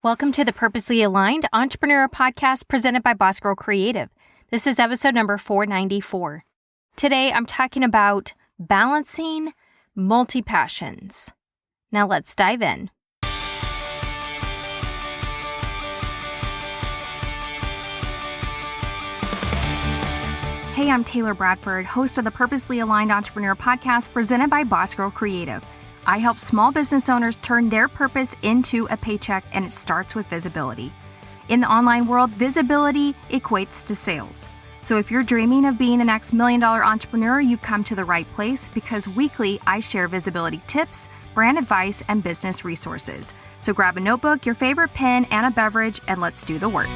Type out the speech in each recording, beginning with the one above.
Welcome to the Purposely Aligned Entrepreneur Podcast presented by Boss Girl Creative. This is episode number 494. Today, I'm talking about balancing multi-passions. Now let's dive in. Hey, I'm Taylor Bradford, host of the Purposely Aligned Entrepreneur Podcast presented by Boss Girl Creative. I help small business owners turn their purpose into a paycheck, and it starts with visibility. In the online world, visibility equates to sales. So if you're dreaming of being the next $1 million entrepreneur, you've come to the right place because weekly I share visibility tips, brand advice, and business resources. So grab a notebook, your favorite pen, and a beverage, and let's do the work.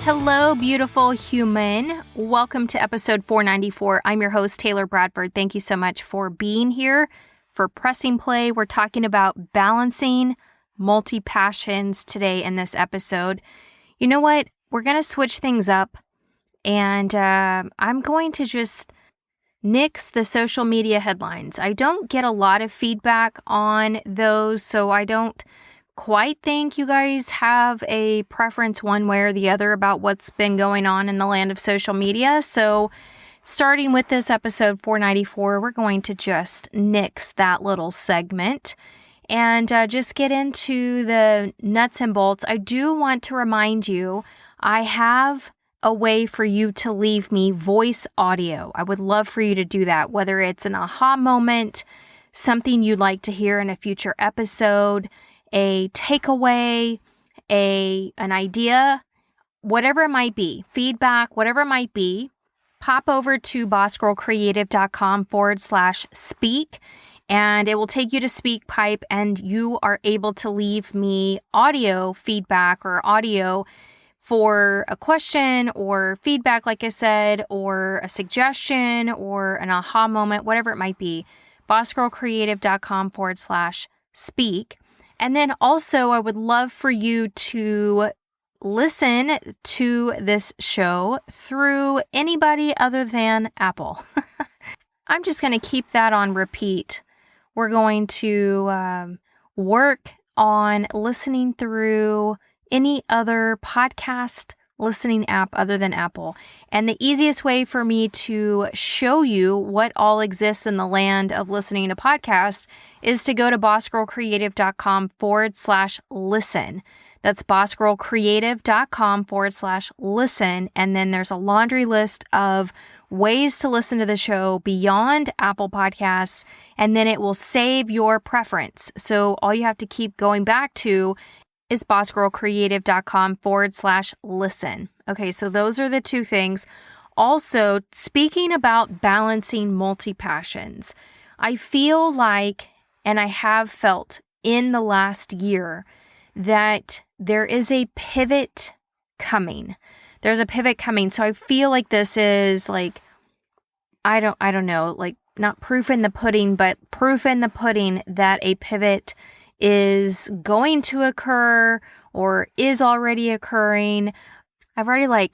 Hello, beautiful human. Welcome to episode 494. I'm your host, Taylor Bradford. Thank you so much for being here, for pressing play. We're talking about balancing multi-passions today in this episode. You know what? We're going to switch things up, and I'm going to just nix the social media headlines. I don't get a lot of feedback on those, so I don't quite think you guys have a preference one way or the other about what's been going on in the land of social media. So starting with this episode 494, we're going to just nix that little segment and just get into the nuts and bolts. I do want to remind you, I have a way for you to leave me voice audio. I would love for you to do that, whether it's an aha moment, something you'd like to hear in a future episode, a takeaway, an idea, whatever it might be, feedback, whatever it might be, pop over to bossgirlcreative.com/speak, and it will take you to SpeakPipe, and you are able to leave me audio feedback or audio for a question or feedback, like I said, or a suggestion or an aha moment, whatever it might be, bossgirlcreative.com/speak. And then also, I would love for you to listen to this show through anybody other than Apple. I'm just going to keep that on repeat. We're going to work on listening through any other podcast listening app other than Apple. And the easiest way for me to show you what all exists in the land of listening to podcasts is to go to bossgirlcreative.com/listen. That's bossgirlcreative.com/listen. And then there's a laundry list of ways to listen to the show beyond Apple Podcasts, and then it will save your preference. So all you have to keep going back to is bossgirlcreative.com/listen. Okay, so those are the two things. Also, speaking about balancing multi-passions, I feel like, and I have felt in the last year, that there is a pivot coming. There's a pivot coming. So I feel like this is like, I don't know, like not proof in the pudding, but proof in the pudding that a pivot is going to occur or is already occurring. I've already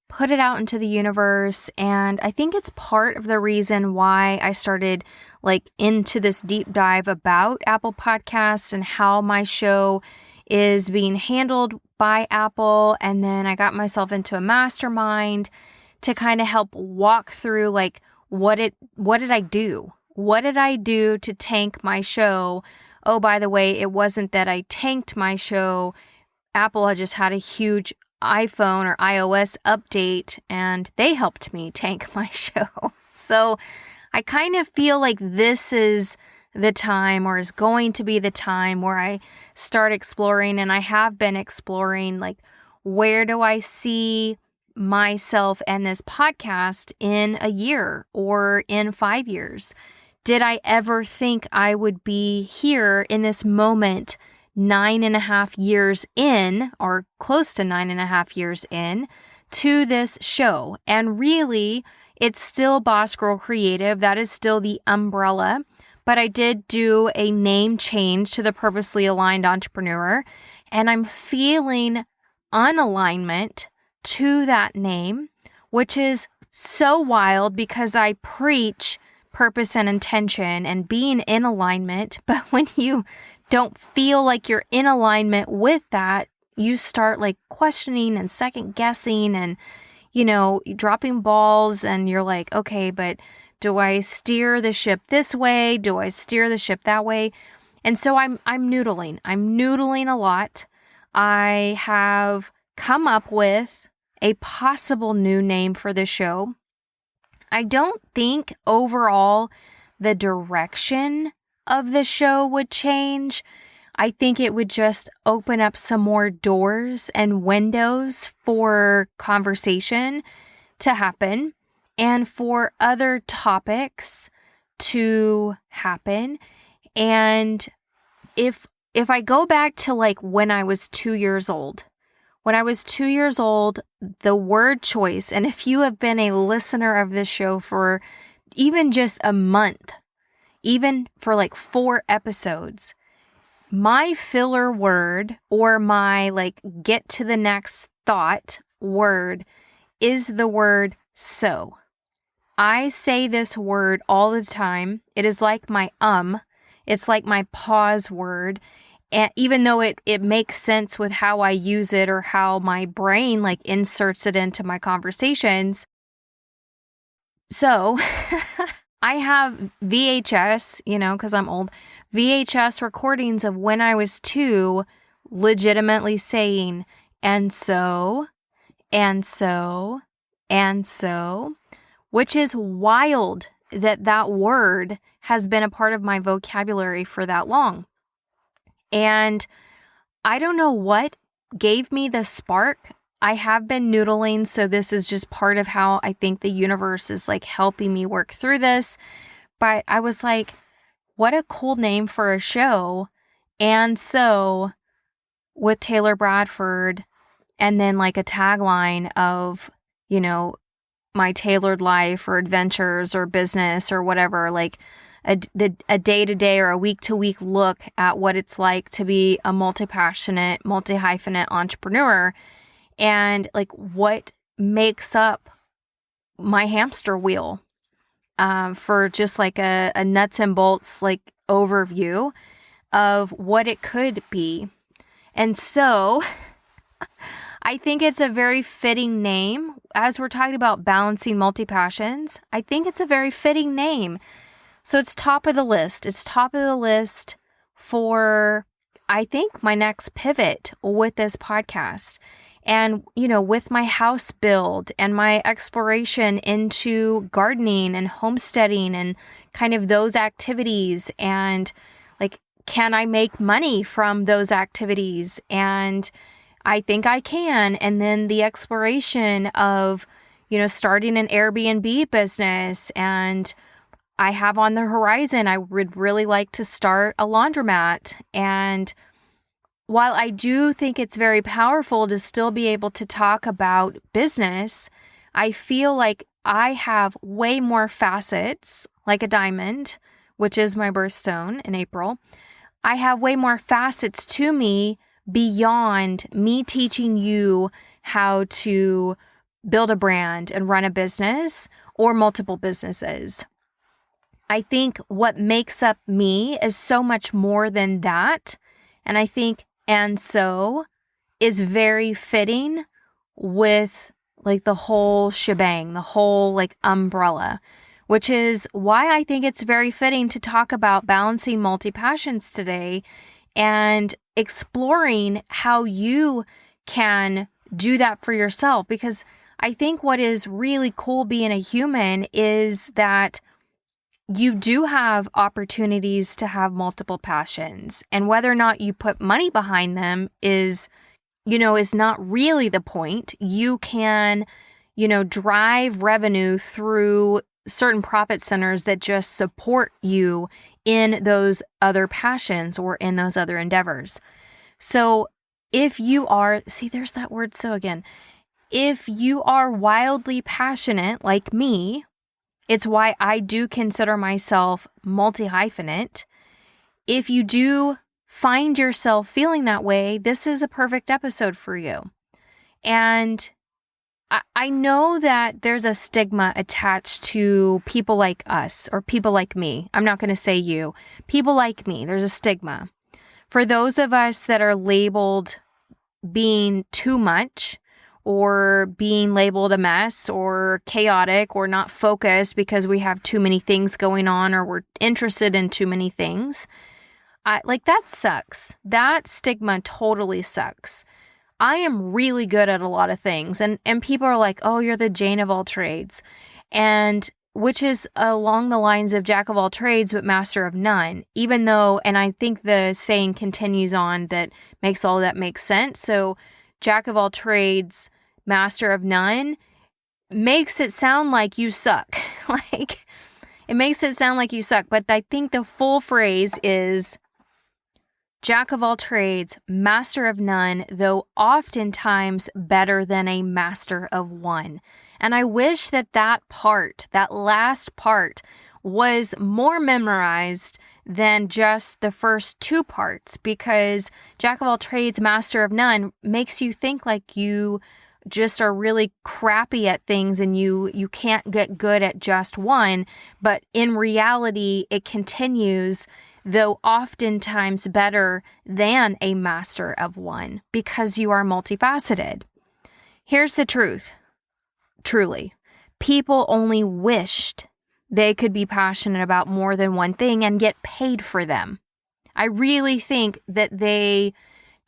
put it out into the universe, and I think it's part of the reason why I started into this deep dive about Apple Podcasts and how my show is being handled by Apple. And then I got myself into a mastermind to kind of help walk through what did I do? What did I do to tank my show? Oh, by the way, it wasn't that I tanked my show. Apple had just had a huge iPhone or iOS update, and they helped me tank my show. So I kind of feel like this is the time, or is going to be the time, where I start exploring, and I have been exploring, where do I see myself and this podcast in a year or in 5 years? Did I ever think I would be here in this moment 9.5 years in, or close to 9.5 years in, to this show? And really, it's still Boss Girl Creative. That is still the umbrella. But I did do a name change to the Purposely Aligned Entrepreneur, and I'm feeling unalignment to that name, which is so wild because I preach purpose and intention and being in alignment. But when you don't feel like you're in alignment with that, you start like questioning and second guessing and, dropping balls, and you're like, okay, but do I steer the ship this way? Do I steer the ship that way? And so I'm noodling. I'm noodling a lot. I have come up with a possible new name for the show. I don't think overall the direction of the show would change. I think it would just open up some more doors and windows for conversation to happen and for other topics to happen. And if I go back to like when I was 2 years old, the word choice, and if you have been a listener of this show for even just a month, even for like 4 episodes, my filler word or my like get to the next thought word is the word so. I say this word all the time. It is like my it's like my pause word. And even though it makes sense with how I use it or how my brain like inserts it into my conversations. So I have VHS, because I'm old, VHS recordings of when I was 2 legitimately saying, and so, and so, and so, which is wild that word has been a part of my vocabulary for that long. And I don't know what gave me the spark. I have been noodling, so this is just part of how I think the universe is like helping me work through this. But I was like, what a cool name for a show. And so with Taylor Bradford, and then like a tagline of, my tailored life or adventures or business or whatever, like a day-to-day or a week-to-week look at what it's like to be a multi-passionate, multi-hyphenate entrepreneur, and like what makes up my hamster wheel, for just like a nuts and bolts like overview of what it could be. And so I think it's a very fitting name. As we're talking about balancing multi-passions, I think it's a very fitting name. So it's top of the list. It's top of the list for, I think, my next pivot with this podcast. And, with my house build and my exploration into gardening and homesteading and kind of those activities, and like, can I make money from those activities? And I think I can. And then the exploration of, starting an Airbnb business, and I have on the horizon, I would really like to start a laundromat. And while I do think it's very powerful to still be able to talk about business, I feel like I have way more facets, like a diamond, which is my birthstone in April. I have way more facets to me beyond me teaching you how to build a brand and run a business or multiple businesses. I think what makes up me is so much more than that. And I think, and so, is very fitting with like the whole shebang, the whole like umbrella, which is why I think it's very fitting to talk about balancing multi-passions today and exploring how you can do that for yourself. Because I think what is really cool being a human is that you do have opportunities to have multiple passions, and whether or not you put money behind them is not really the point. You can, drive revenue through certain profit centers that just support you in those other passions or in those other endeavors. So if you are, there's that word so again, if you are wildly passionate like me, it's why I do consider myself multi-hyphenate. If you do find yourself feeling that way, this is a perfect episode for you. And I know that there's a stigma attached to people like us or people like me. I'm not going to say you. People like me, there's a stigma. For those of us that are labeled being too much, or being labeled a mess or chaotic or not focused because we have too many things going on or we're interested in too many things, that sucks. That stigma totally sucks. I am really good at a lot of things. And people are like, oh, you're the Jane of all trades. And which is along the lines of jack of all trades, but master of none. Even though, and I think the saying continues on that makes all that make sense. So jack of all trades, master of none makes it sound like you suck. It makes it sound like you suck. But I think the full phrase is jack of all trades, master of none, though oftentimes better than a master of one. And I wish that last part, was more memorized than just the first two parts, because jack of all trades, master of none makes you think like you just are really crappy at things and you can't get good at just one. But in reality, it continues, though oftentimes better than a master of one, because you are multifaceted. Here's the truth. Truly, people only wished they could be passionate about more than one thing and get paid for them. I really think that they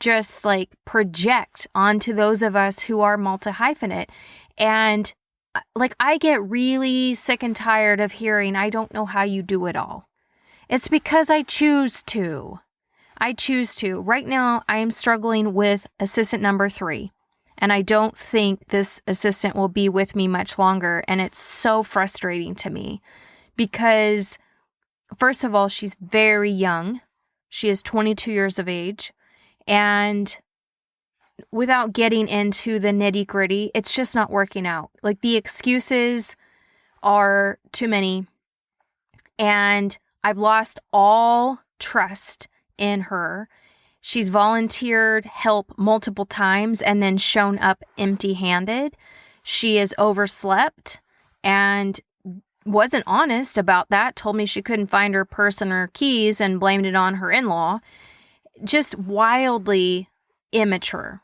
just project onto those of us who are multi-hyphenate. And I get really sick and tired of hearing, I don't know how you do it all. It's because I choose to. Right now, I am struggling with assistant number 3. And I don't think this assistant will be with me much longer. And it's so frustrating to me because, first of all, she's very young. She is 22 years of age. And without getting into the nitty-gritty, it's just not working out. The excuses are too many. And I've lost all trust in her. She's volunteered help multiple times and then shown up empty-handed. She is overslept and wasn't honest about that, told me she couldn't find her purse and her keys and blamed it on her in-law. Just wildly immature.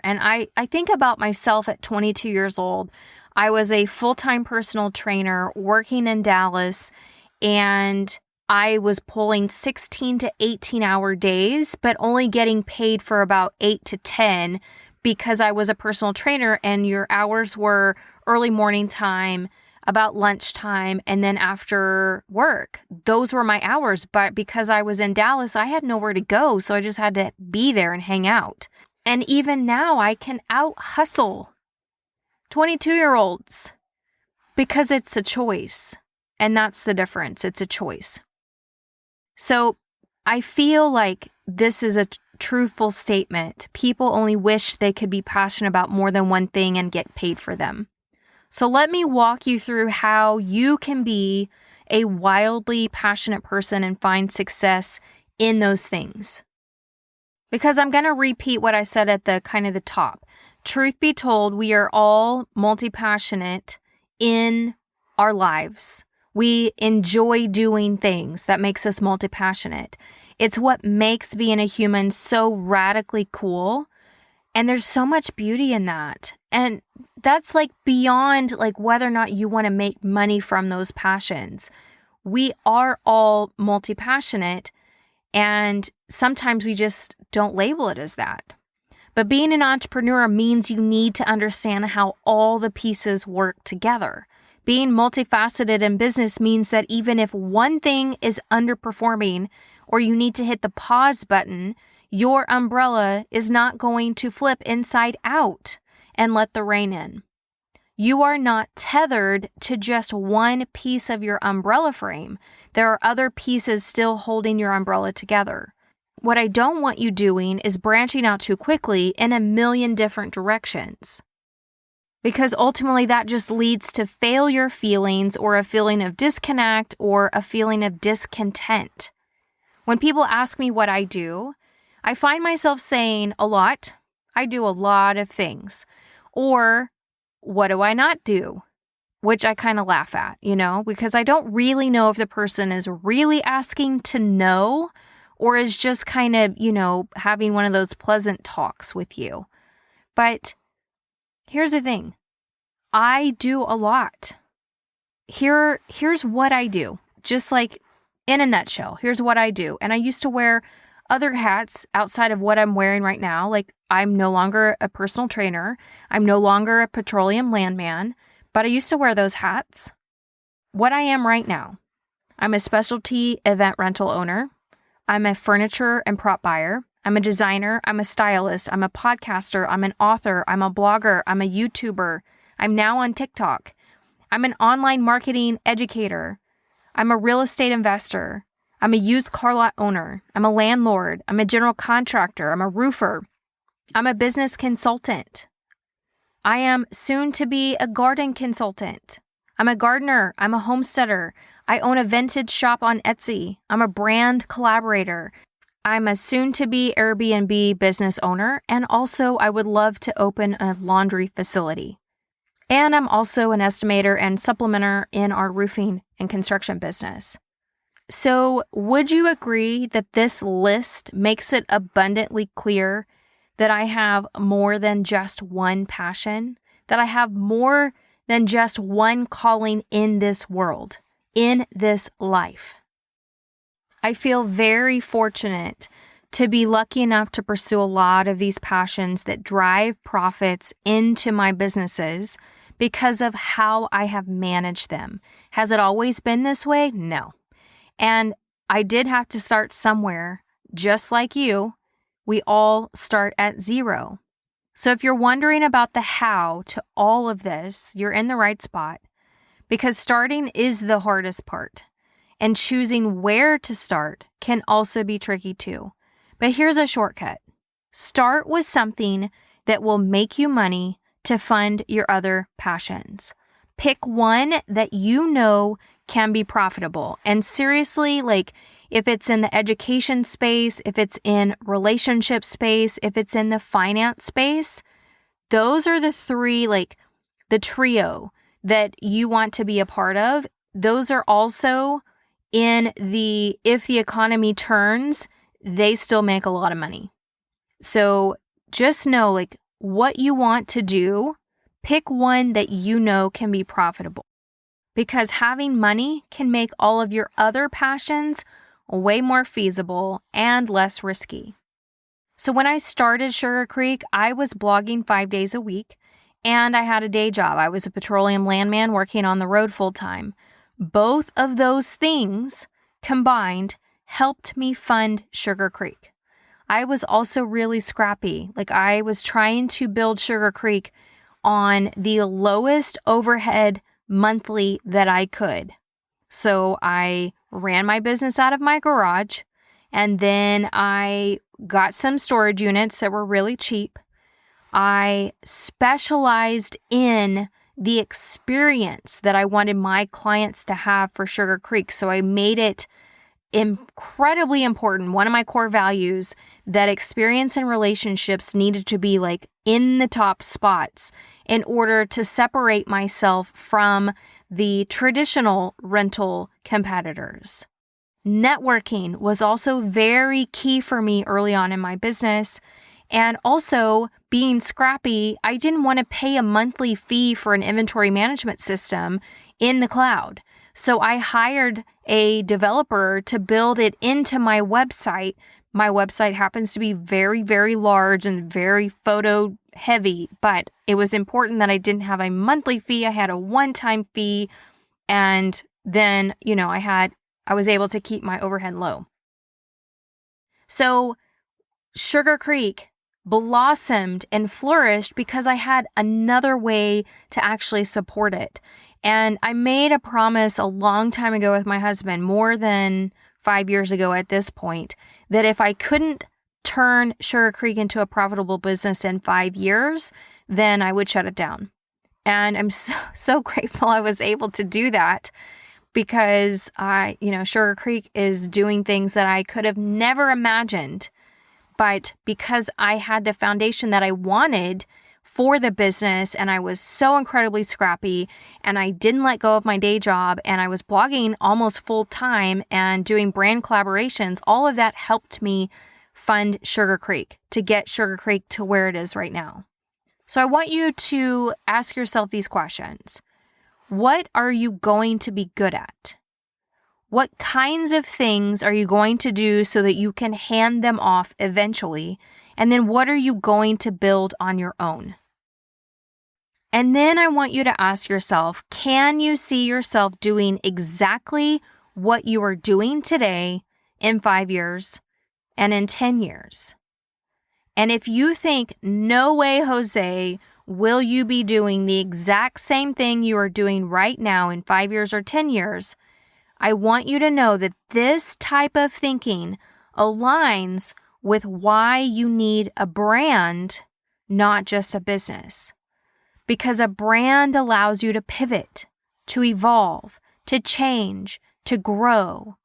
And I think about myself at 22 years old. I was a full-time personal trainer working in Dallas, and I was pulling 16 to 18-hour days, but only getting paid for about 8 to 10 because I was a personal trainer and your hours were early morning time, about lunchtime, and then after work. Those were my hours, but because I was in Dallas, I had nowhere to go, so I just had to be there and hang out. And even now, I can out-hustle 22-year-olds because it's a choice. And that's the difference. It's a choice. So I feel like this is a truthful statement. People only wish they could be passionate about more than one thing and get paid for them. So let me walk you through how you can be a wildly passionate person and find success in those things. Because I'm going to repeat what I said at the top. Truth be told, we are all multi-passionate in our lives. We enjoy doing things that makes us multi-passionate. It's what makes being a human so radically cool. And there's so much beauty in that. And that's beyond whether or not you want to make money from those passions. We are all multi-passionate, and sometimes we just don't label it as that. But being an entrepreneur means you need to understand how all the pieces work together. Being multifaceted in business means that even if one thing is underperforming or you need to hit the pause button, your umbrella is not going to flip inside out and let the rain in. You are not tethered to just one piece of your umbrella frame. There are other pieces still holding your umbrella together. What I don't want you doing is branching out too quickly in a million different directions. Because ultimately that just leads to failure feelings or a feeling of disconnect or a feeling of discontent. When people ask me what I do, I find myself saying a lot. I do a lot of things. Or what do I not do? Which I kind of laugh at, because I don't really know if the person is really asking to know or is just kind of, having one of those pleasant talks with you. But here's the thing. I do a lot. Here's what I do. Just like in a nutshell, here's what I do. And I used to wear other hats outside of what I'm wearing right now. Like, I'm no longer a personal trainer. I'm no longer a petroleum landman, but I used to wear those hats. What I am right now, I'm a specialty event rental owner. I'm a furniture and prop buyer. I'm a designer. I'm a stylist. I'm a podcaster. I'm an author. I'm a blogger. I'm a YouTuber. I'm now on TikTok. I'm an online marketing educator. I'm a real estate investor. I'm a used car lot owner. I'm a landlord. I'm a general contractor. I'm a roofer. I'm a business consultant. I am soon to be a garden consultant. I'm a gardener. I'm a homesteader. I own a vintage shop on Etsy. I'm a brand collaborator. I'm a soon-to-be Airbnb business owner, and also I would love to open a laundry facility. And I'm also an estimator and supplementer in our roofing and construction business. So would you agree that this list makes it abundantly clear that I have more than just one passion, that I have more than just one calling in this world, in this life? I feel very fortunate to be lucky enough to pursue a lot of these passions that drive profits into my businesses because of how I have managed them. Has it always been this way? No. And I did have to start somewhere. Just like you, we all start at zero. So if you're wondering about the how to all of this, you're in the right spot, because starting is the hardest part. And choosing where to start can also be tricky too. But here's a shortcut. Start with something that will make you money to fund your other passions. Pick one that you know can be profitable. And seriously, like if it's in the education space, if it's in relationship space, if it's in the finance space, those are the three, like the trio that you want to be a part of. Those are also in the, if the economy turns, they still make a lot of money. So just know like what you want to do, pick one that you know can be profitable, because having money can make all of your other passions way more feasible and less risky. So when I started Sugar Creek, I was blogging 5 days a week and I had a day job. I was a petroleum landman working on the road full time. Both of those things combined helped me fund Sugar Creek. I was also really scrappy. Like I was trying to build Sugar Creek on the lowest overhead monthly that I could. So I ran my business out of my garage, and then I got some storage units that were really cheap. I specialized in the experience that I wanted my clients to have for Sugar Creek. So I made it incredibly important. One of my core values, that experience and relationships needed to be like in the top spots in order to separate myself from the traditional rental competitors. Networking was also very key for me early on in my business. And also being scrappy, I didn't want to pay a monthly fee for an inventory management system in the cloud. So I hired a developer to build it into my website. My website happens to be very, very large and very photo heavy, but it was important that I didn't have a monthly fee. I had a one-time fee. And then, I was able to keep my overhead low. So Sugar Creek blossomed and flourished because I had another way to actually support it. And I made a promise a long time ago with my husband, more than 5 years ago at this point, that if I couldn't turn Sugar Creek into a profitable business in 5 years, then I would shut it down. And I'm so grateful I was able to do that, because Sugar Creek is doing things that I could have never imagined. But because I had the foundation that I wanted for the business, and I was so incredibly scrappy, and I didn't let go of my day job, and I was blogging almost full time and doing brand collaborations. All of that helped me fund Sugar Creek to get Sugar Creek to where it is right now. So I want you to ask yourself these questions. What are you going to be good at? What kinds of things are you going to do so that you can hand them off eventually? And then what are you going to build on your own? And then I want you to ask yourself, can you see yourself doing exactly what you are doing today in 5 years and in 10 years? And if you think, no way, Jose, will you be doing the exact same thing you are doing right now in 5 years or 10 years, I want you to know that this type of thinking aligns with why you need a brand, not just a business. Because a brand allows you to pivot, to evolve, to change, to grow.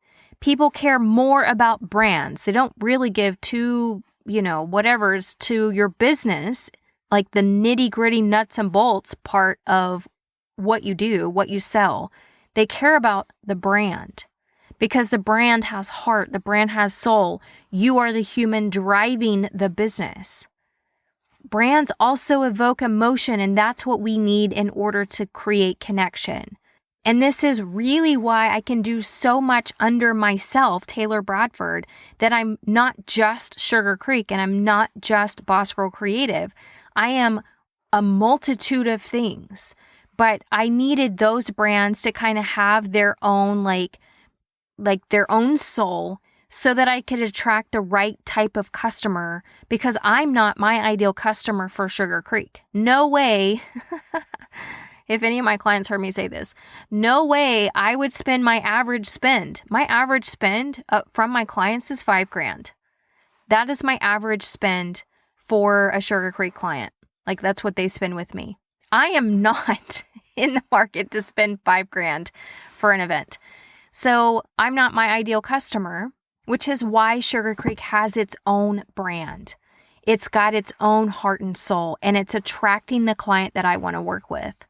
People care more about brands. They don't really give two, whatever's to your business, like the nitty-gritty nuts and bolts part of what you do, what you sell. They care about the brand because the brand has heart, the brand has soul. You are the human driving the business. Brands also evoke emotion, and that's what we need in order to create connection. And this is really why I can do so much under myself, Taylor Bradford, that I'm not just Sugar Creek and I'm not just Boss Girl Creative. I am a multitude of things. But I needed those brands to kind of have their own, like their own soul so that I could attract the right type of customer, because I'm not my ideal customer for Sugar Creek. No way, if any of my clients heard me say this, no way I would spend my average spend. My average spend from my clients is $5,000. That is my average spend for a Sugar Creek client. Like, that's what they spend with me. I am not in the market to spend $5,000 for an event. So I'm not my ideal customer, which is why Sugar Creek has its own brand. It's got its own heart and soul, and it's attracting the client that I want to work with.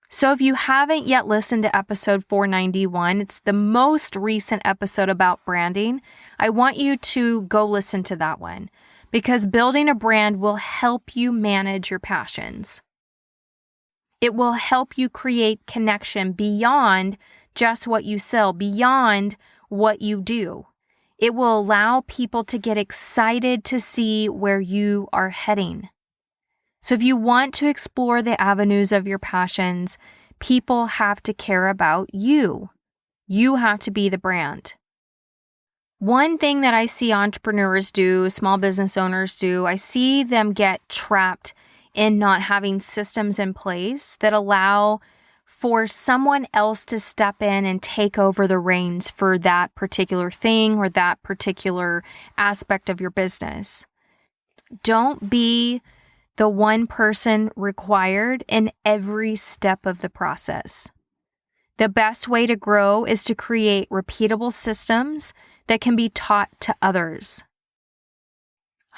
So if you haven't yet listened to episode 491, it's the most recent episode about branding. I want you to go listen to that one, because building a brand will help you manage your passions. It will help you create connection beyond just what you sell, beyond what you do. It will allow people to get excited to see where you are heading. So if you want to explore the avenues of your passions, people have to care about you. You have to be the brand. One thing that I see entrepreneurs do, small business owners do, I see them get trapped in not having systems in place that allow for someone else to step in and take over the reins for that particular thing or that particular aspect of your business. Don't be the one person required in every step of the process. The best way to grow is to create repeatable systems that can be taught to others.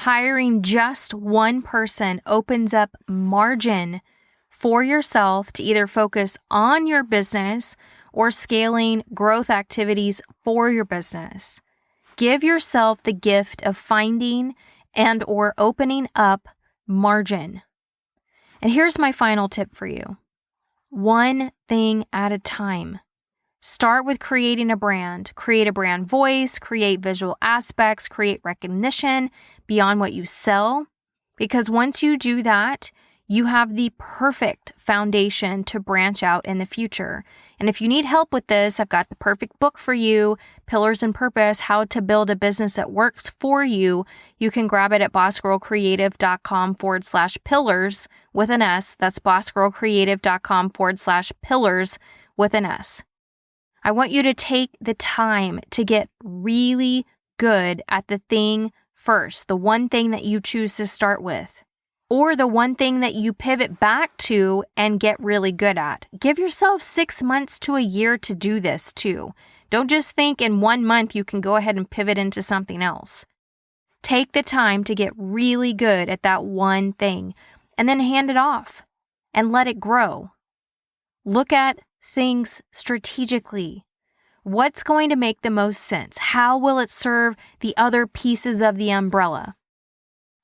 Hiring just one person opens up margin for yourself to either focus on your business or scaling growth activities for your business. Give yourself the gift of finding and or opening up margin. And here's my final tip for you. One thing at a time. Start with creating a brand. Create a brand voice, create visual aspects, create recognition beyond what you sell. Because once you do that, you have the perfect foundation to branch out in the future. And if you need help with this, I've got the perfect book for you, Pillars and Purpose, How to Build a Business That Works for You. You can grab it at bossgirlcreative.com/pillars with an S. That's bossgirlcreative.com/pillars with an S. I want you to take the time to get really good at the thing first, the one thing that you choose to start with, or the one thing that you pivot back to and get really good at. Give yourself 6 months to a year to do this too. Don't just think in 1 month you can go ahead and pivot into something else. Take the time to get really good at that one thing. and then hand it off and let it grow. Look at things strategically. What's going to make the most sense? How will it serve the other pieces of the umbrella?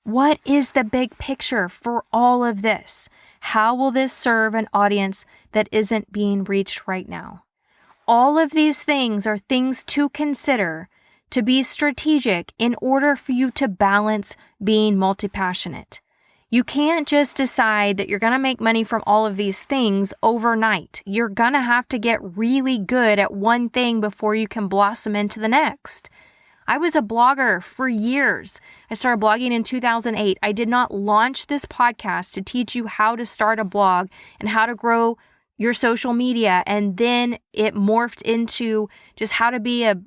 What is the big picture for all of this? How will this serve an audience that isn't being reached right now? All of these things are things to consider, to be strategic in order for you to balance being multi-passionate. You can't just decide that you're going to make money from all of these things overnight. You're going to have to get really good at one thing before you can blossom into the next. I was a blogger for years. I started blogging in 2008. I did not launch this podcast to teach you how to start a blog and how to grow your social media. And then it morphed into just how to be a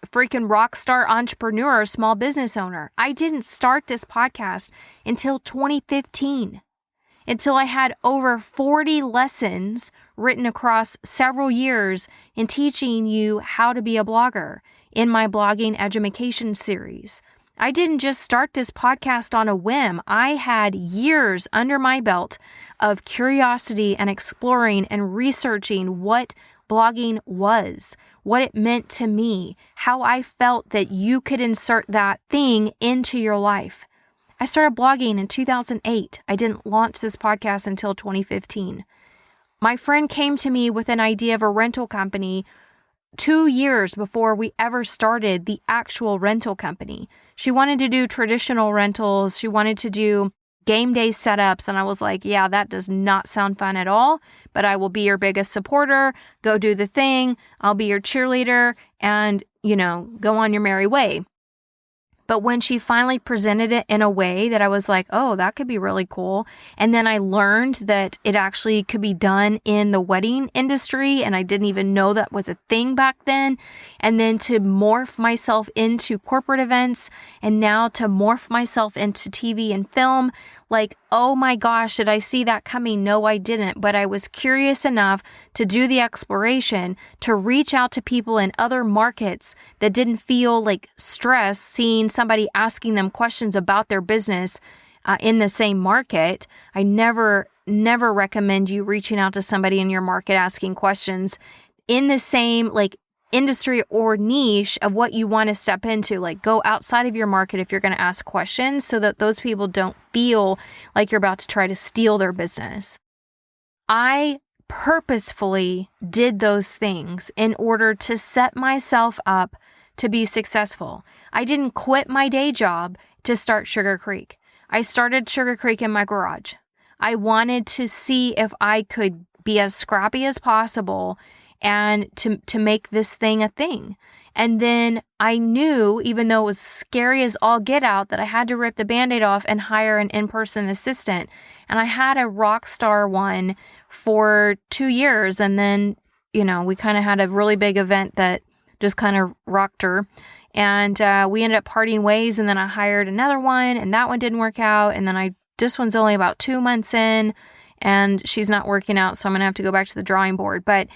freaking rock star entrepreneur or small business owner. I didn't start this podcast until 2015, until I had over 40 lessons written across several years in teaching you how to be a blogger in my blogging education series. I didn't just start this podcast on a whim. I had years under my belt of curiosity and exploring and researching what blogging was, what it meant to me, how I felt that you could insert that thing into your life. I started blogging in 2008. I didn't launch this podcast until 2015. My friend came to me with an idea of a rental company 2 years before we ever started the actual rental company. She wanted to do traditional rentals. She wanted to do game day setups. And I was like, yeah, that does not sound fun at all, but I will be your biggest supporter. Go do the thing. I'll be your cheerleader and, go on your merry way. But when she finally presented it in a way that I was like, oh, that could be really cool. And then I learned that it actually could be done in the wedding industry. And I didn't even know that was a thing back then. And then to morph myself into corporate events and now to morph myself into TV and film, like, oh my gosh, did I see that coming? No, I didn't. But I was curious enough to do the exploration, to reach out to people in other markets that didn't feel like stress seeing somebody asking them questions about their business in the same market. I never recommend you reaching out to somebody in your market asking questions in the same industry or niche of what you want to step into. Like, go outside of your market if you're going to ask questions so that those people don't feel like you're about to try to steal their business. I purposefully did those things in order to set myself up to be successful. I didn't quit my day job to start Sugar Creek. I started Sugar Creek in my garage. I wanted to see if I could be as scrappy as possible and to make this thing a thing. And then I knew, even though it was scary as all get out, that I had to rip the Band-Aid off and hire an in-person assistant. And I had a rock star one for 2 years. And then, we kind of had a really big event that just kind of rocked her. And we ended up parting ways. And then I hired another one and that one didn't work out. And then this one's only about 2 months in and she's not working out. So I'm going to have to go back to the drawing board. But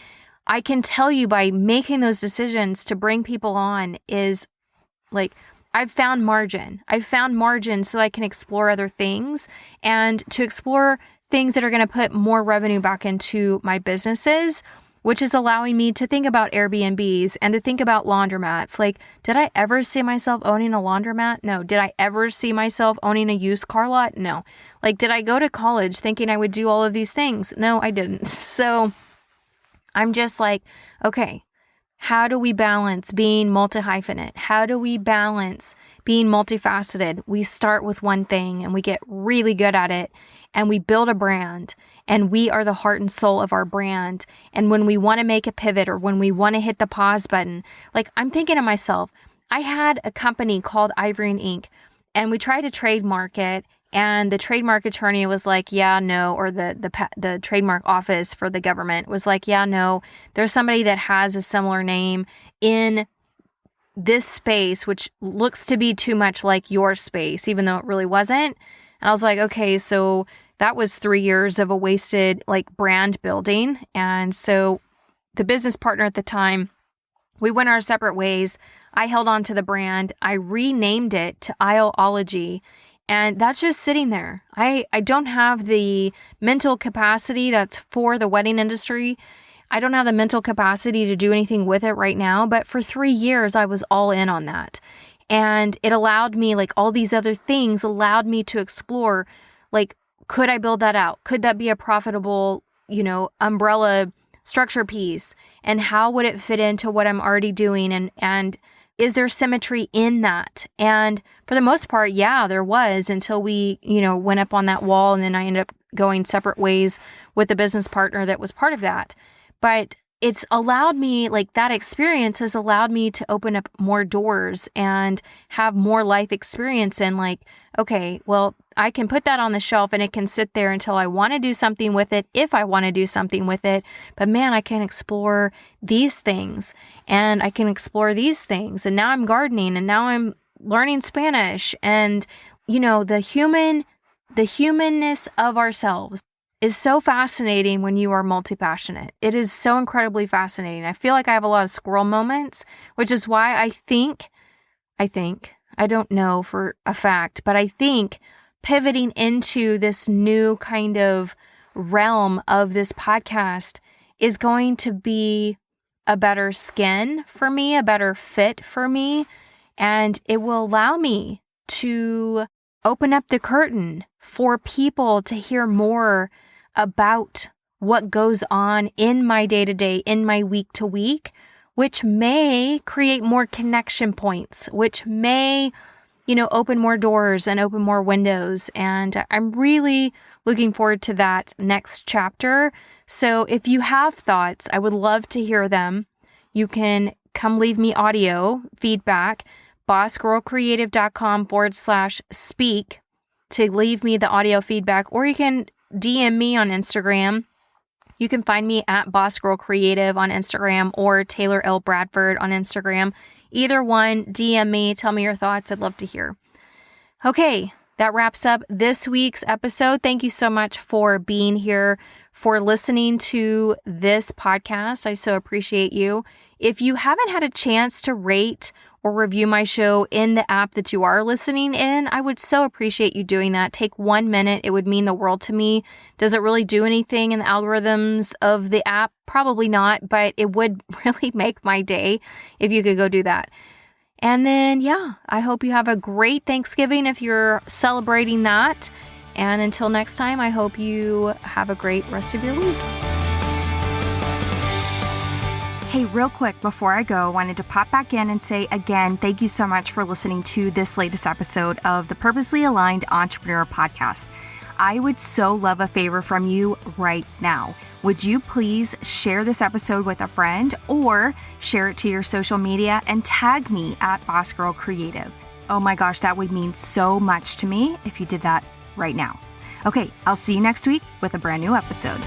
I can tell you by making those decisions to bring people on is I've found margin. I've found margin so I can explore other things and to explore things that are going to put more revenue back into my businesses, which is allowing me to think about Airbnbs and to think about laundromats. Did I ever see myself owning a laundromat? No. Did I ever see myself owning a used car lot? No. Did I go to college thinking I would do all of these things? No, I didn't. So I'm just okay, how do we balance being multi-hyphenate? How do we balance being multifaceted? We start with one thing and we get really good at it and we build a brand and we are the heart and soul of our brand. And when we want to make a pivot or when we want to hit the pause button, I'm thinking to myself, I had a company called Ivory and Ink and we tried to trademark it. And the trademark attorney was like, yeah, no, or the trademark office for the government was like, yeah, no, there's somebody that has a similar name in this space, which looks to be too much like your space, even though it really wasn't. And I was like, okay, so that was 3 years of a wasted brand building. And so the business partner at the time, we went our separate ways. I held on to the brand. I renamed it to Isleology. And that's just sitting there. I don't have the mental capacity that's for the wedding industry. I don't have the mental capacity to do anything with it right now. But for 3 years, I was all in on that. And it allowed me, like all these other things allowed me to explore, like, could I build that out? Could that be a profitable, umbrella structure piece? And how would it fit into what I'm already doing? And is there symmetry in that? And for the most part, yeah, there was, until we, went up on that wall, and then I ended up going separate ways with the business partner that was part of that. But it's allowed me, like that experience has allowed me to open up more doors and have more life experience, and like, okay, well, I can put that on the shelf and it can sit there until I want to do something with it, if I want to do something with it. But man, I can explore these things, and I can explore these things. And now I'm gardening, and now I'm learning Spanish, and the humanness of ourselves is so fascinating when you are multi-passionate. It is so incredibly fascinating. I feel like I have a lot of squirrel moments, which is why I think, I don't know for a fact, but I think pivoting into this new kind of realm of this podcast is going to be a better skin for me, a better fit for me, and it will allow me to open up the curtain for people to hear more about what goes on in my day-to-day, in my week-to-week, which may create more connection points, which may, open more doors and open more windows. And I'm really looking forward to that next chapter. So if you have thoughts, I would love to hear them. You can come leave me audio feedback, bossgirlcreative.com/speak to leave me the audio feedback, or you can DM me on Instagram. You can find me at Boss Girl Creative on Instagram, or Taylor L. Bradford on Instagram. Either one, DM me, tell me your thoughts. I'd love to hear. Okay, that wraps up this week's episode. Thank you so much for being here, for listening to this podcast. I so appreciate you. If you haven't had a chance to rate or review my show in the app that you are listening in, I would so appreciate you doing that. Take 1 minute. It would mean the world to me. Does it really do anything in the algorithms of the app? Probably not, but it would really make my day if you could go do that. And then, I hope you have a great Thanksgiving if you're celebrating that. And until next time, I hope you have a great rest of your week. Hey, real quick before I go, I wanted to pop back in and say again, thank you so much for listening to this latest episode of the Purposely Aligned Entrepreneur Podcast. I would so love a favor from you right now. Would you please share this episode with a friend, or share it to your social media and tag me at Boss Girl Creative? Oh my gosh, that would mean so much to me if you did that right now. Okay, I'll see you next week with a brand new episode.